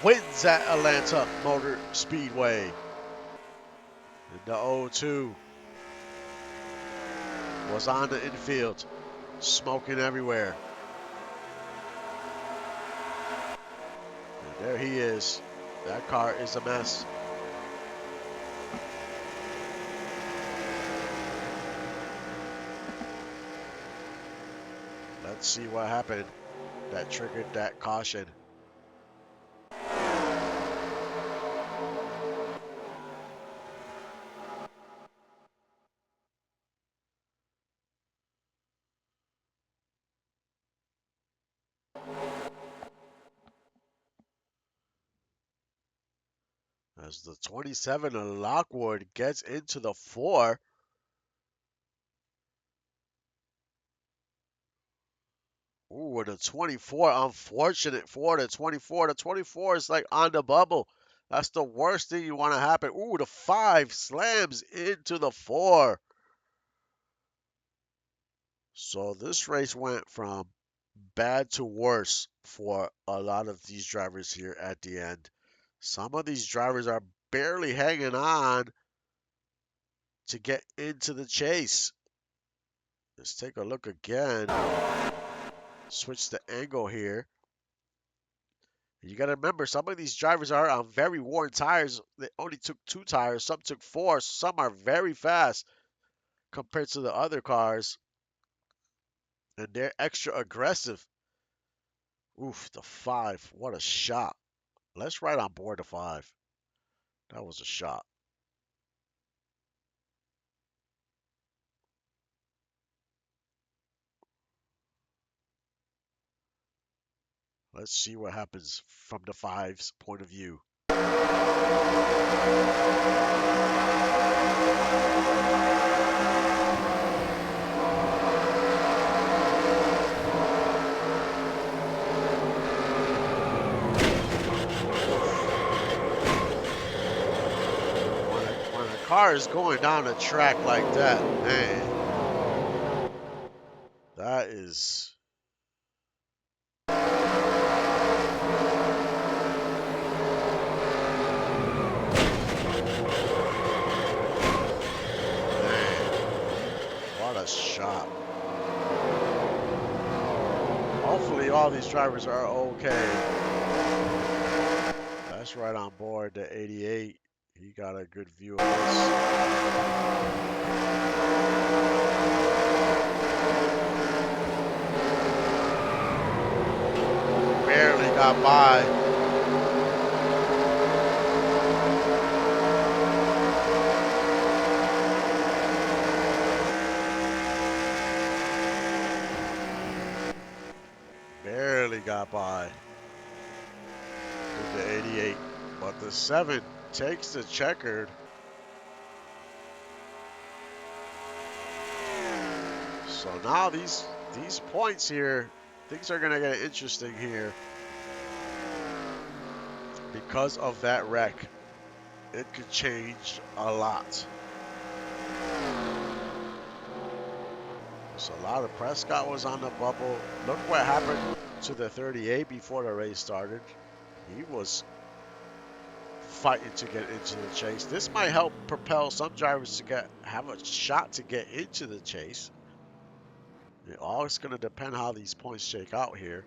wins at Atlanta Motor Speedway. And the 02 was on the infield, smoking everywhere. And there he is. That car is a mess. Let's see what happened that triggered that caution. As the 27 of Lockwood gets into the 4. Ooh, and the 24, unfortunate for the 24. The 24 is like on the bubble. That's the worst thing you want to happen. Ooh, the 5 slams into the 4. So this race went from bad to worse for a lot of these drivers here at the end. Some of these drivers are barely hanging on to get into the chase. Let's take a look again. Switch the angle here. You got to remember, some of these drivers are on very worn tires. They only took 2 tires, some took 4. Some are very fast compared to the other cars, and they're extra aggressive. Oof, the 5. What a shot. Let's ride on board the 5. That was a shot. Let's see what happens from the 5's point of view. When a car is going down a track like that, man, that is. What a shot. Hopefully all these drivers are okay. That's right on board the 88. He got a good view of this. Barely got by. Barely got by with the 88. But the 7 takes the checkered. So now these points here, things are going to get interesting here because of that wreck. It could change a lot. So a lot of Prescott was on the bubble. Look what happened to the 38 before the race started. He was fighting to get into the chase. This might help propel some drivers to have a shot to get into the chase. It all is going to depend how these points shake out here.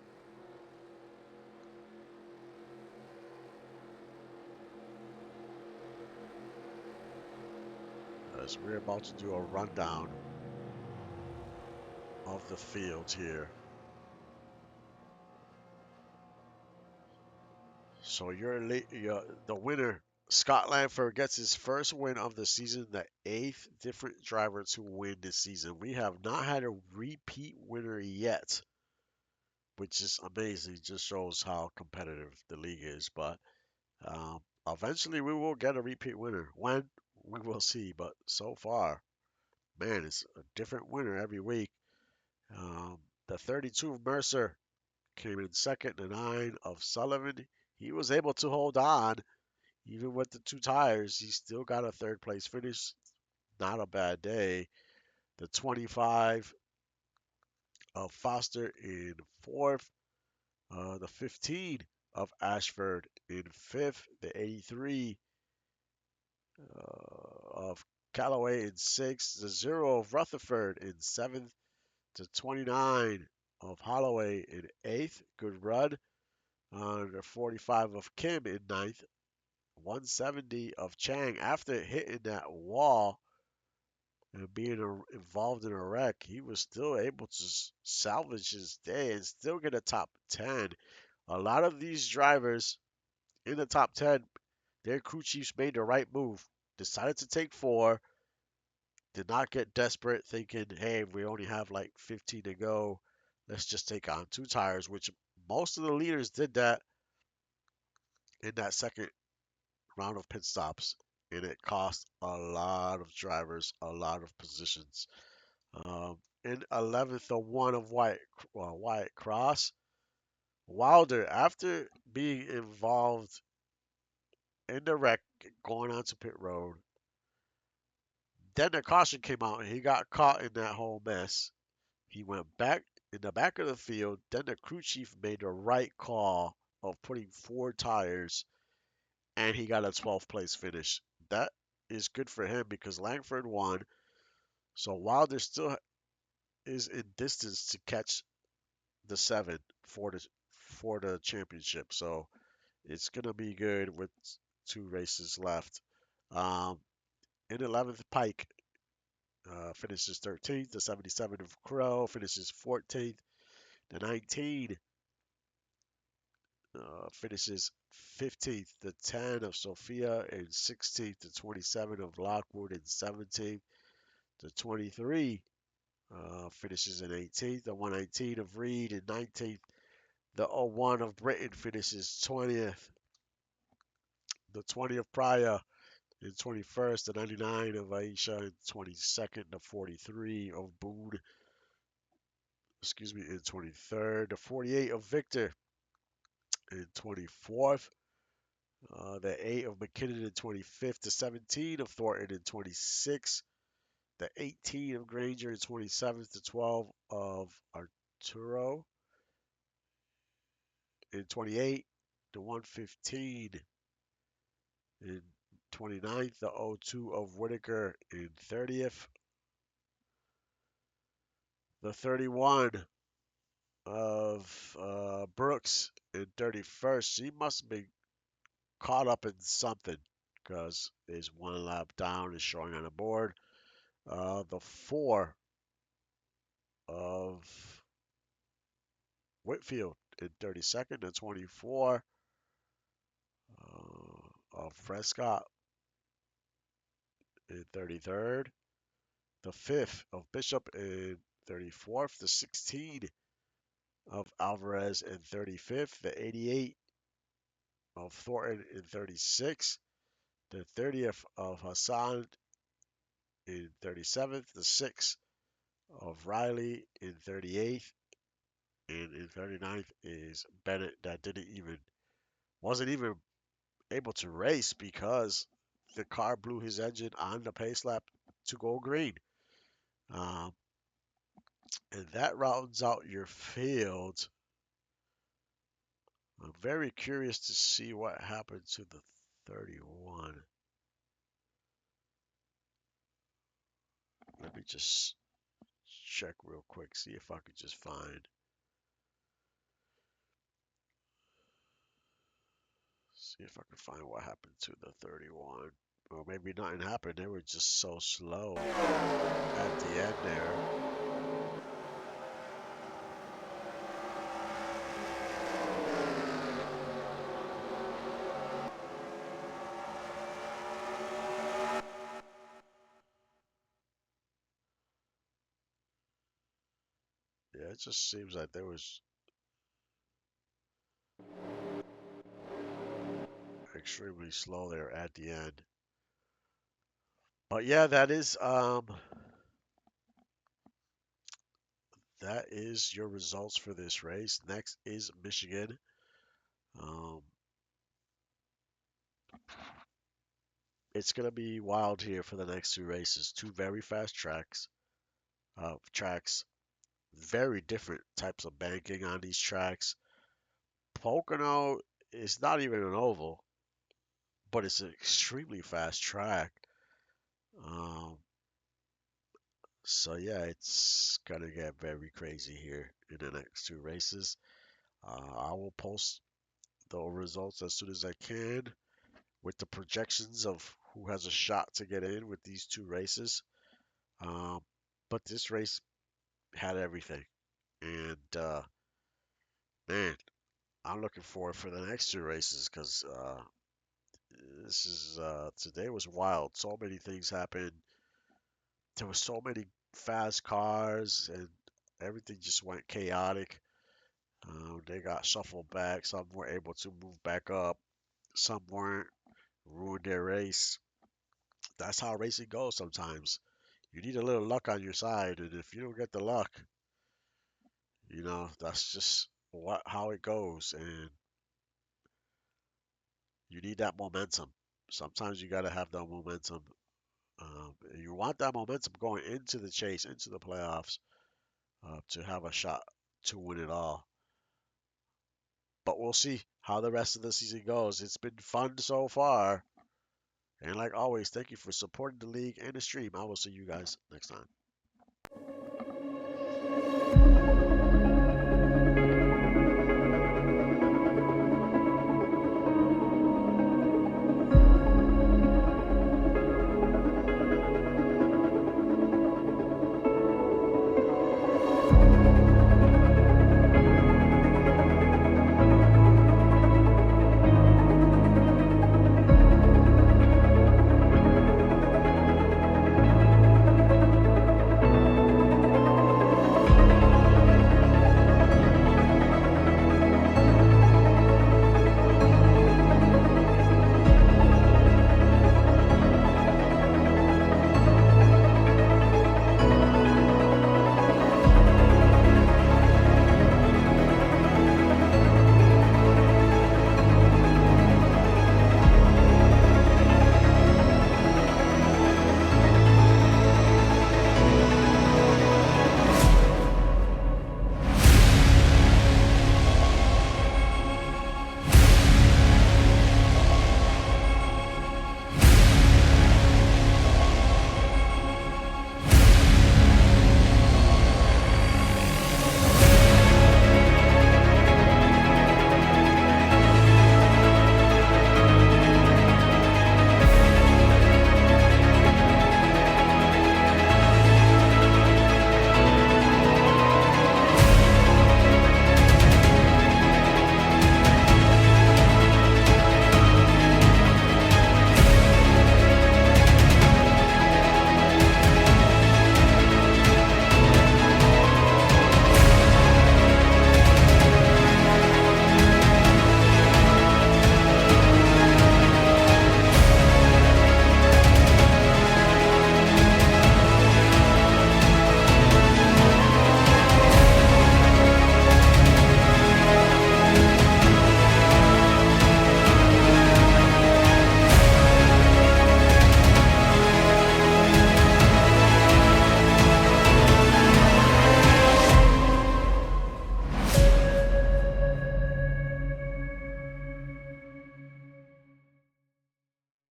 As we're about to do a rundown of the field here. So the winner, Scott Lanford, gets his first win of the season, the 8th different driver to win this season. We have not had a repeat winner yet, which is amazing. Just shows how competitive the league is. But eventually we will get a repeat winner. When, we will see. But so far, man, it's a different winner every week. Um, the 32 of Mercer came in second. The 9 of Sullivan, he was able to hold on. Even with the 2 tires, he still got a 3rd place finish. Not a bad day. The 25 of Foster in 4th. The 15 of Ashford in 5th. The 83 of Callaway in 6th. The 0 of Rutherford in 7th. The 29 of Holloway in 8th. Good run. The 45 of Kim in 9th. 170 of Chang after hitting that wall. and being involved in a wreck, he was still able to salvage his day and still get a top 10. A lot of these drivers in the top 10, their crew chiefs made the right move, decided to take four, did not get desperate thinking, hey, we only have like 15 to go. Let's just take on two tires, which most of the leaders did that in that second round of pit stops. And it cost a lot of drivers a lot of positions. In 11th, the one of Wyatt Cross. Wilder, after being involved in the wreck going onto pit road, then the caution came out and he got caught in that whole mess. He went back in the back of the field. Then the crew chief made the right call of putting four tires, and he got a 12th place finish. That is good for him because Langford won. So Wilder still is in distance to catch the seven for the championship. So it's gonna be good with two races left. Um, in 11th, Pike finishes 13th. The 77 of Crow finishes 14th. The 19 finishes 15th. The 10 of Sophia in 16th. The 27 of Lockwood in 17th. The 23 finishes in 18th. The 119 of Reed in 19th. The 01 of Britain finishes 20th. The 20 of Pryor in 21st. The 99 of Aisha in 22nd. The 43 of Boone, excuse me, in 23rd. The 48 of Victor in 24th. The 8 of McKinnon in 25th. The 17 of Thornton in 26th. The 18 of Granger in 27th. The 12 of Arturo in 28th. The 115 in 29th. The 02 of Whitaker in 30th. The 31 of Brooks in 31st. She must have been caught up in something because there's one lap down is showing on the board. The 4 of Whitfield in 32nd. The 24 of Prescott in 33rd. The 5th of Bishop in 34th. The 16 of Alvarez in 35th. The 88 of Thornton in 36th. The 30th of Hassan in 37th. The 6th of Riley in 38th. And in 39th is Bennett that wasn't even able to race because the car blew his engine on the pace lap to go green. Um, and that rounds out your field. I'm very curious to see what happened to the 31. Let me just check real quick, see if I could just see if I can find what happened to the 31. Or maybe nothing happened. They were just so slow at the end there. Yeah, it just seems like there was extremely slow there at the end. But yeah, that is your results for this race. Next is Michigan. Um, it's gonna be wild here for the next two races. Two very fast tracks, very different types of banking on these tracks. Pocono is not even an oval, but it's an extremely fast track. Um, so yeah, it's gonna get very crazy here in the next two races. I will post the results as soon as I can with the projections of who has a shot to get in with these two races. Um, but this race had everything, and man, I'm looking forward for the next two races because this is today was wild. So many things happened. There were so many fast cars, and everything just went chaotic. They got shuffled back. Some were able to move back up. Some weren't. Ruined their race. That's how racing goes sometimes. You need a little luck on your side, and if you don't get the luck, that's just what how it goes, and you need that momentum. Sometimes you got to have that momentum. You want that momentum going into the chase, into the playoffs, to have a shot to win it all. But we'll see how the rest of the season goes. It's been fun so far. And like always, thank you for supporting the league and the stream. I will see you guys next time.